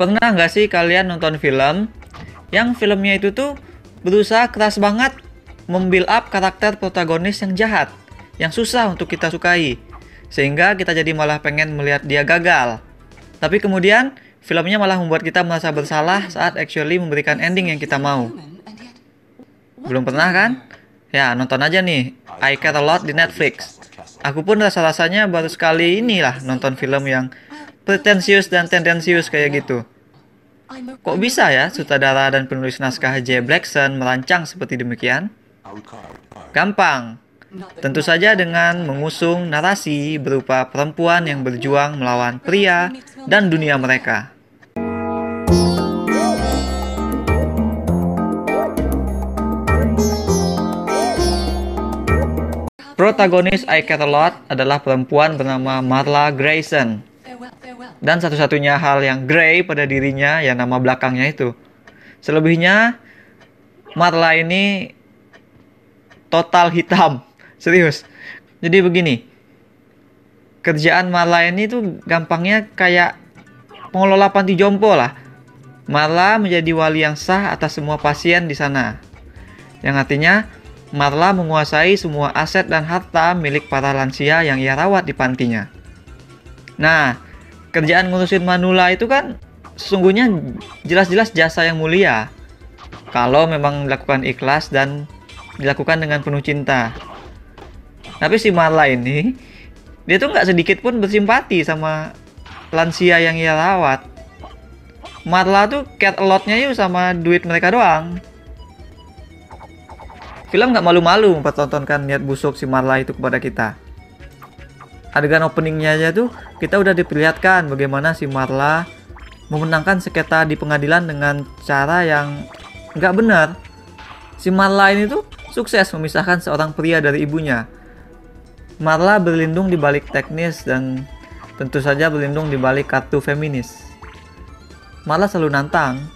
Pernah nggak sih kalian nonton film yang filmnya itu tuh berusaha keras banget membuild up karakter protagonis yang jahat, yang susah untuk kita sukai, sehingga kita jadi malah pengen melihat dia gagal. Tapi kemudian filmnya malah membuat kita merasa bersalah saat actually memberikan ending yang kita mau. Belum pernah kan? Ya, nonton aja nih I Care A Lot di Netflix. Aku pun rasa-rasanya baru sekali inilah nonton film yang pretensius dan tendensius kayak gitu. Kok bisa ya sutradara dan penulis naskah J. Blackson merancang seperti demikian? Gampang. Tentu saja dengan mengusung narasi berupa perempuan yang berjuang melawan pria dan dunia mereka. Protagonis I Care A Lot adalah perempuan bernama Marla Grayson. Dan satu-satunya hal yang grey pada dirinya ya nama belakangnya itu. Selebihnya Marla ini total hitam. Serius. Jadi begini. Kerjaan Marla ini tuh gampangnya kayak pengelola panti jompo lah. Marla menjadi wali yang sah atas semua pasien di sana. Yang artinya Marla menguasai semua aset dan harta milik para lansia yang ia rawat di pantinya. Nah, kerjaan ngurusin manula itu kan sesungguhnya jelas-jelas jasa yang mulia. Kalau memang dilakukan ikhlas dan dilakukan dengan penuh cinta. Tapi si Marla ini, dia tuh nggak sedikit pun bersimpati sama lansia yang ia rawat. Marla tuh care a lot-nya yuk sama duit mereka doang. Film nggak malu-malu mempertontonkan niat busuk si Marla itu kepada kita. Adegan openingnya aja tuh kita udah diperlihatkan bagaimana si Marla memenangkan sengketa di pengadilan dengan cara yang nggak benar. Si Marla ini tuh sukses memisahkan seorang pria dari ibunya. Marla berlindung di balik teknis dan tentu saja berlindung di balik kartu feminis. Marla selalu nantang,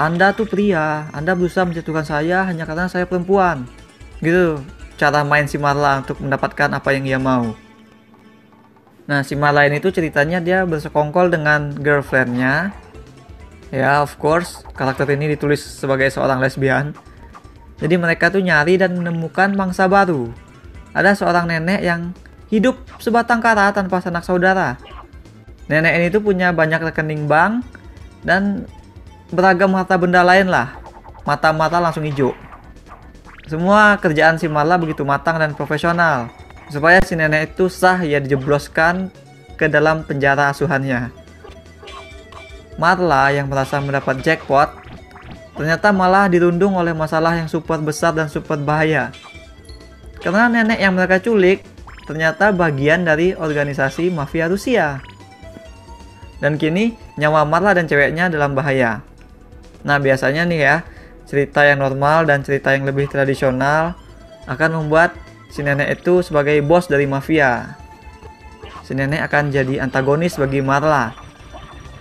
Anda tuh pria, Anda berusaha menjatuhkan saya hanya karena saya perempuan. Gitu cara main si Marla untuk mendapatkan apa yang ia mau. Nah, si Marla ini tuh ceritanya dia bersekongkol dengan girlfriendnya. Ya, of course, karakter ini ditulis sebagai seorang lesbian. Jadi mereka tuh nyari dan menemukan mangsa baru. Ada seorang nenek yang hidup sebatang kara tanpa sanak saudara. Nenek ini tuh punya banyak rekening bank dan beragam harta benda lain lah. Mata-mata langsung hijau. Semua kerjaan si Marla begitu matang dan profesional. Supaya si nenek itu sah ia dijebloskan ke dalam penjara asuhannya. Marla yang merasa mendapat jackpot ternyata malah dirundung oleh masalah yang super besar dan super bahaya. Karena nenek yang mereka culik ternyata bagian dari organisasi mafia Rusia. Dan kini nyawa Marla dan ceweknya dalam bahaya. Nah, biasanya nih ya, cerita yang normal dan cerita yang lebih tradisional akan membuat si nenek itu sebagai bos dari mafia. Si nenek akan jadi antagonis bagi Marla.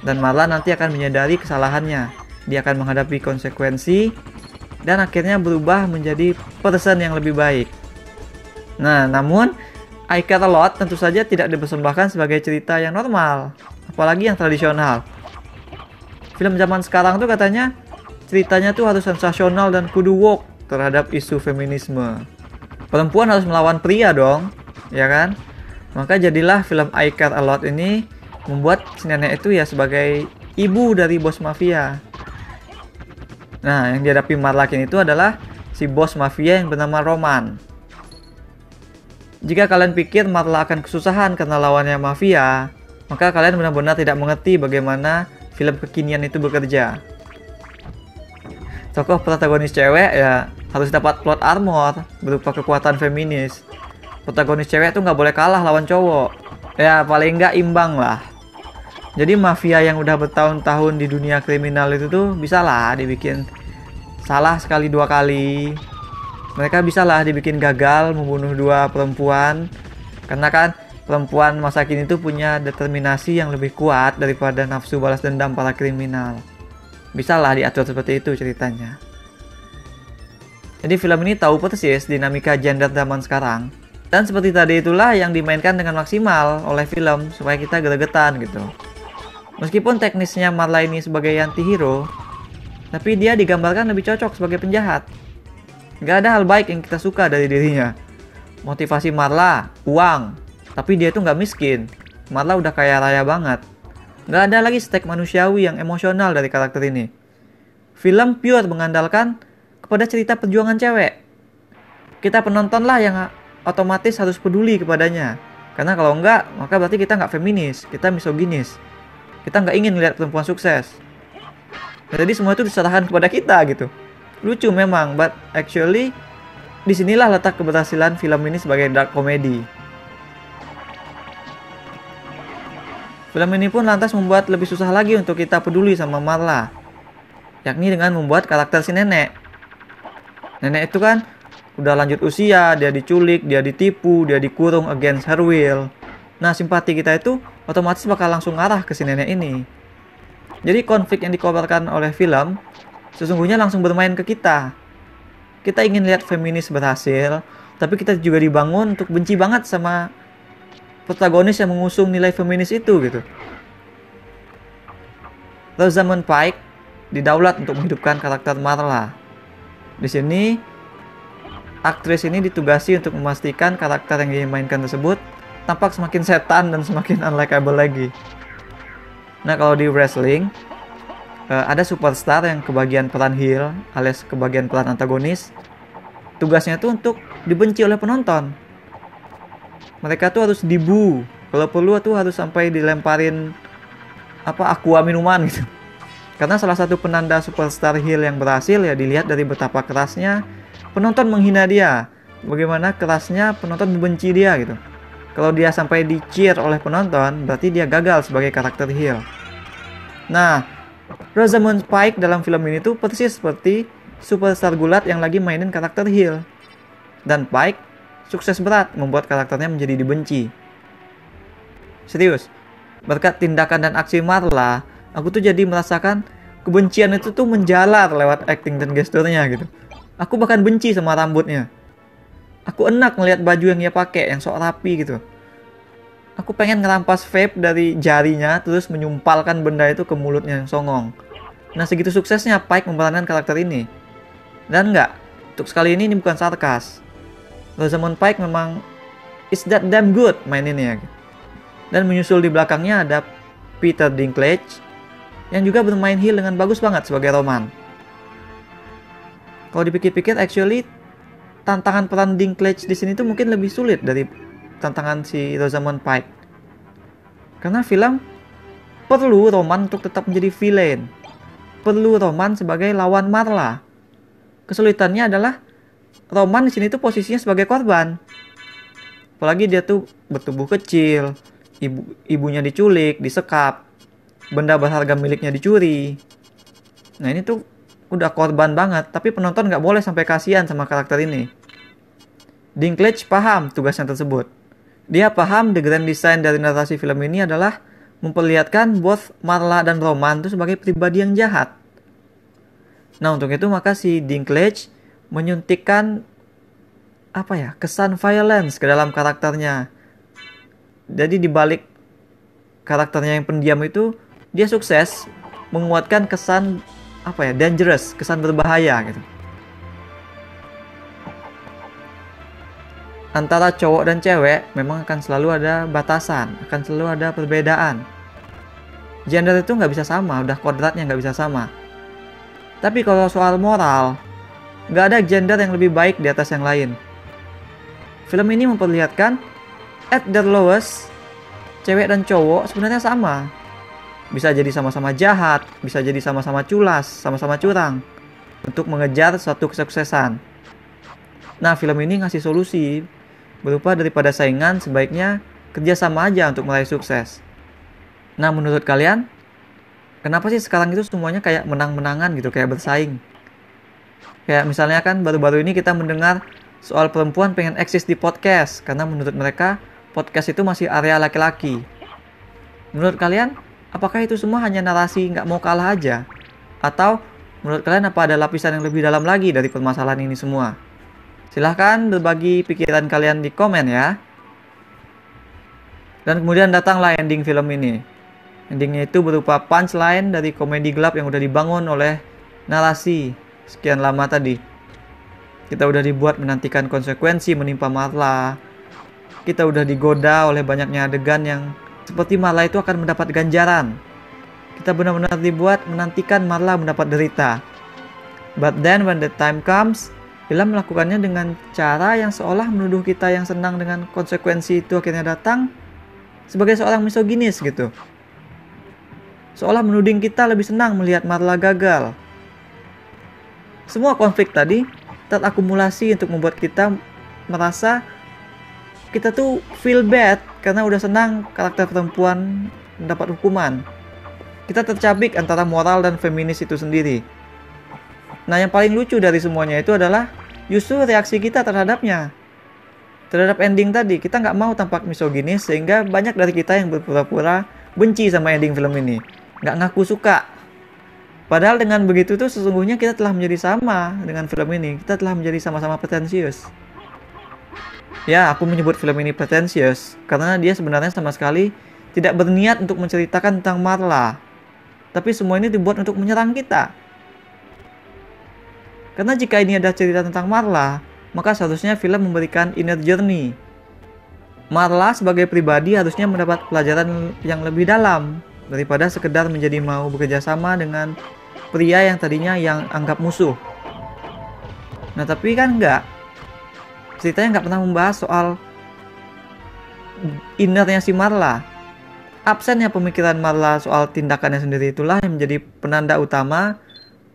Dan Marla nanti akan menyadari kesalahannya. Dia akan menghadapi konsekuensi dan akhirnya berubah menjadi person yang lebih baik. Nah, namun I Care A Lot tentu saja tidak dipersembahkan sebagai cerita yang normal, apalagi yang tradisional. Film zaman sekarang tuh katanya ceritanya tuh harus sensasional dan kudu woke terhadap isu feminisme. Perempuan harus melawan pria dong, ya kan? Maka jadilah film I Care A Lot ini membuat si nenek itu ya sebagai ibu dari bos mafia. Nah, yang dihadapi Marla kini itu adalah si bos mafia yang bernama Roman. Jika kalian pikir Marla akan kesusahan karena lawannya mafia, maka kalian benar-benar tidak mengerti bagaimana film kekinian itu bekerja. Tokoh protagonis cewek ya harus dapat plot armor berupa kekuatan feminis. Protagonis cewek tuh nggak boleh kalah lawan cowok. Ya paling nggak imbang lah. Jadi mafia yang udah bertahun-tahun di dunia kriminal itu tuh bisa lah dibikin salah sekali dua kali. Mereka bisa lah dibikin gagal membunuh dua perempuan. Karena kan perempuan masa kini tuh punya determinasi yang lebih kuat daripada nafsu balas dendam para kriminal. Bisa lah diatur seperti itu ceritanya. Jadi film ini tahu persis dinamika gender zaman sekarang. Dan seperti tadi itulah yang dimainkan dengan maksimal oleh film supaya kita gregetan gitu. Meskipun teknisnya Marla ini sebagai anti-hero, tapi dia digambarkan lebih cocok sebagai penjahat. Gak ada hal baik yang kita suka dari dirinya. Motivasi Marla, uang. Tapi dia itu nggak miskin. Marla udah kaya raya banget. Gak ada lagi stek manusiawi yang emosional dari karakter ini. Film pure mengandalkan kepada cerita perjuangan cewek. Kita penonton lah yang otomatis harus peduli kepadanya. Karena kalau enggak, maka berarti kita nggak feminis, kita misoginis. Kita nggak ingin lihat perempuan sukses. Jadi semua itu diserahkan kepada kita gitu. Lucu memang, but actually disinilah letak keberhasilan film ini sebagai dark comedy. Film ini pun lantas membuat lebih susah lagi untuk kita peduli sama Marla, yakni dengan membuat karakter si nenek. Nenek itu kan udah lanjut usia, dia diculik, dia ditipu, dia dikurung against her will. Nah, simpati kita itu otomatis bakal langsung arah ke si nenek ini. Jadi konflik yang dikobarkan oleh film sesungguhnya langsung bermain ke kita. Kita ingin lihat feminis berhasil, tapi kita juga dibangun untuk benci banget sama protagonis yang mengusung nilai feminis itu gitu. Rosamund Pike didaulat untuk menghidupkan karakter Marla. Di sini aktris ini ditugasi untuk memastikan karakter yang dimainkan tersebut tampak semakin setan dan semakin unlikable lagi. Nah, kalau di wrestling ada superstar yang kebagian peran heel alias kebagian peran antagonis. Tugasnya tuh untuk dibenci oleh penonton. Mereka tuh harus dibu, kalau perlu tuh harus sampai dilemparin aqua minuman gitu. Karena salah satu penanda superstar heel yang berhasil ya dilihat dari betapa kerasnya penonton menghina dia, bagaimana kerasnya penonton membenci dia gitu. Kalau dia sampai di-cheer oleh penonton, berarti dia gagal sebagai karakter heel. Nah, Rosamund Pike dalam film ini tuh persis seperti superstar gulat yang lagi mainin karakter heel. Dan Pike sukses berat membuat karakternya menjadi dibenci. Serius, berkat tindakan dan aksi Marla, aku tuh jadi merasakan kebencian itu tuh menjalar lewat acting dan gesturnya gitu. Aku bahkan benci sama rambutnya. Aku enak ngelihat baju yang dia pakai yang sok rapi gitu. Aku pengen ngerampas vape dari jarinya terus menyumpalkan benda itu ke mulutnya yang songong. Nah, segitu suksesnya Pike memerankan karakter ini. Dan enggak, untuk sekali ini bukan sarkas. Rosamund Pike memang is that damn good maininnya. Dan menyusul di belakangnya ada Peter Dinklage yang juga bermain heel dengan bagus banget sebagai Roman. Kalau dipikir-pikir, actually tantangan peran Dinklage di sini tuh mungkin lebih sulit dari tantangan si Rosamund Pike. Karena film perlu Roman untuk tetap menjadi villain. Perlu Roman sebagai lawan Marla. Kesulitannya adalah Roman di sini tuh posisinya sebagai korban. Apalagi dia tuh bertubuh kecil, ibunya diculik, disekap, benda berharga miliknya dicuri. Nah, ini tuh udah korban banget, tapi penonton nggak boleh sampai kasihan sama karakter ini. Dinklage paham tugasnya tersebut. Dia paham the grand design dari narasi film ini adalah memperlihatkan both Marla dan Roman itu sebagai pribadi yang jahat. Nah, untuk itu maka si Dinklage menyuntikkan kesan violence ke dalam karakternya. Jadi di balik karakternya yang pendiam itu, dia sukses menguatkan kesan dangerous, kesan berbahaya gitu. Antara cowok dan cewek memang akan selalu ada batasan, akan selalu ada perbedaan. Gender itu nggak bisa sama, udah kodratnya nggak bisa sama. Tapi kalau soal moral, nggak ada gender yang lebih baik di atas yang lain. Film ini memperlihatkan at their lowest, cewek dan cowok sebenarnya sama. Bisa jadi sama-sama jahat, bisa jadi sama-sama culas, sama-sama curang untuk mengejar suatu kesuksesan. Nah, film ini ngasih solusi berupa daripada saingan, sebaiknya kerjasama aja untuk meraih sukses. Nah, menurut kalian, kenapa sih sekarang itu semuanya kayak menang-menangan gitu, kayak bersaing? Kayak misalnya kan baru-baru ini kita mendengar soal perempuan pengen eksis di podcast karena menurut mereka podcast itu masih area laki-laki. Menurut kalian, apakah itu semua hanya narasi nggak mau kalah aja? Atau menurut kalian apa ada lapisan yang lebih dalam lagi dari permasalahan ini semua? Silahkan berbagi pikiran kalian di komen ya. Dan kemudian datanglah ending film ini. Endingnya itu berupa punchline dari komedi gelap yang udah dibangun oleh narasi sekian lama tadi. Kita udah dibuat menantikan konsekuensi menimpa Marla. Kita udah digoda oleh banyaknya adegan yang seperti Marla itu akan mendapat ganjaran. Kita benar-benar dibuat menantikan Marla mendapat derita. But then when the time comes, film melakukannya dengan cara yang seolah menuduh kita yang senang dengan konsekuensi itu akhirnya datang sebagai seorang misoginis gitu. Seolah menuding kita lebih senang melihat Marla gagal. Semua konflik tadi terakumulasi untuk membuat kita merasa kita tuh feel bad karena udah senang karakter perempuan mendapat hukuman. Kita tercabik antara moral dan feminis itu sendiri. Nah, yang paling lucu dari semuanya itu adalah justru reaksi kita terhadapnya. Terhadap ending tadi, kita nggak mau tampak misoginis sehingga banyak dari kita yang berpura-pura benci sama ending film ini. Nggak ngaku suka. Padahal dengan begitu tuh sesungguhnya kita telah menjadi sama dengan film ini. Kita telah menjadi sama-sama pretensius. Ya, aku menyebut film ini pretensius karena dia sebenarnya sama sekali tidak berniat untuk menceritakan tentang Marla. Tapi semua ini dibuat untuk menyerang kita. Karena jika ini ada cerita tentang Marla, maka seharusnya film memberikan inner journey. Marla sebagai pribadi harusnya mendapat pelajaran yang lebih dalam daripada sekedar menjadi mau bekerja sama dengan pria yang tadinya yang anggap musuh. Nah, tapi kan enggak. Ceritanya nggak pernah membahas soal innernya si Marla. Absennya pemikiran Marla soal tindakannya sendiri itulah yang menjadi penanda utama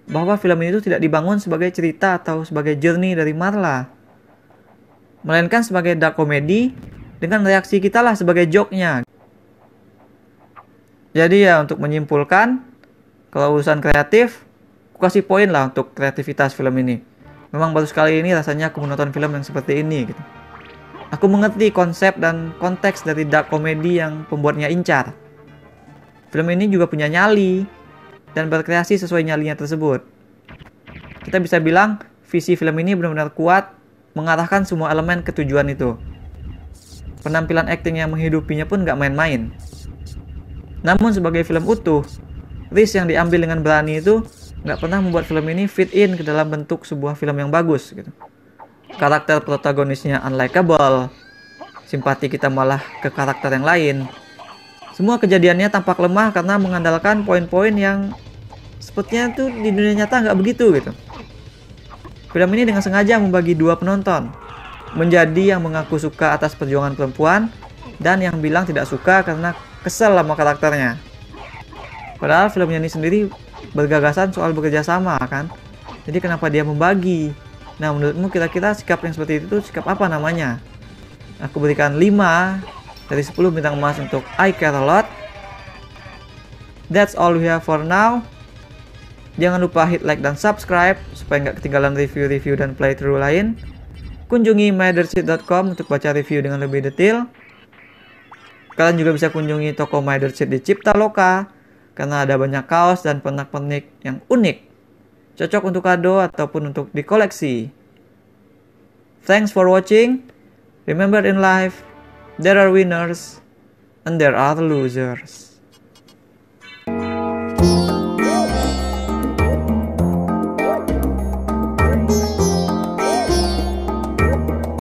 bahwa film ini itu tidak dibangun sebagai cerita atau sebagai journey dari Marla, melainkan sebagai dark comedy dengan reaksi kita lah sebagai joke-nya. Jadi ya, untuk menyimpulkan, kalau urusan kreatif, aku kasih poin lah untuk kreativitas film ini. Memang baru sekali ini rasanya aku menonton film yang seperti ini gitu. Aku mengerti konsep dan konteks dari dark comedy yang pembuatnya incar. Film ini juga punya nyali dan berkreasi sesuai nyalinya tersebut. Kita bisa bilang visi film ini benar-benar kuat mengarahkan semua elemen ke tujuan itu. Penampilan akting yang menghidupinya pun gak main-main. Namun sebagai film utuh, risk yang diambil dengan berani itu gak pernah membuat film ini fit in ke dalam bentuk sebuah film yang bagus gitu. Karakter protagonisnya unlikable, simpati kita malah ke karakter yang lain. Semua kejadiannya tampak lemah karena mengandalkan poin-poin yang sepertinya tuh di dunia nyata nggak begitu gitu. Film ini dengan sengaja membagi dua penonton, menjadi yang mengaku suka atas perjuangan perempuan dan yang bilang tidak suka karena kesel sama karakternya. Padahal filmnya ini sendiri bergagasan soal bekerja sama kan. Jadi kenapa dia membagi? Nah, menurutmu kira-kira sikap yang seperti itu sikap apa namanya? Aku berikan 5 dari 10 bintang emas untuk I Care A Lot. That's all we have for now. Jangan lupa hit like dan subscribe supaya nggak ketinggalan review-review dan playthrough lain. Kunjungi mydershit.com untuk baca review dengan lebih detail. Kalian juga bisa kunjungi toko Mydershit di Cipta Loka karena ada banyak kaos dan pernak-pernik yang unik. Cocok untuk kado ataupun untuk dikoleksi. Thanks for watching. Remember in life, there are winners and there are losers.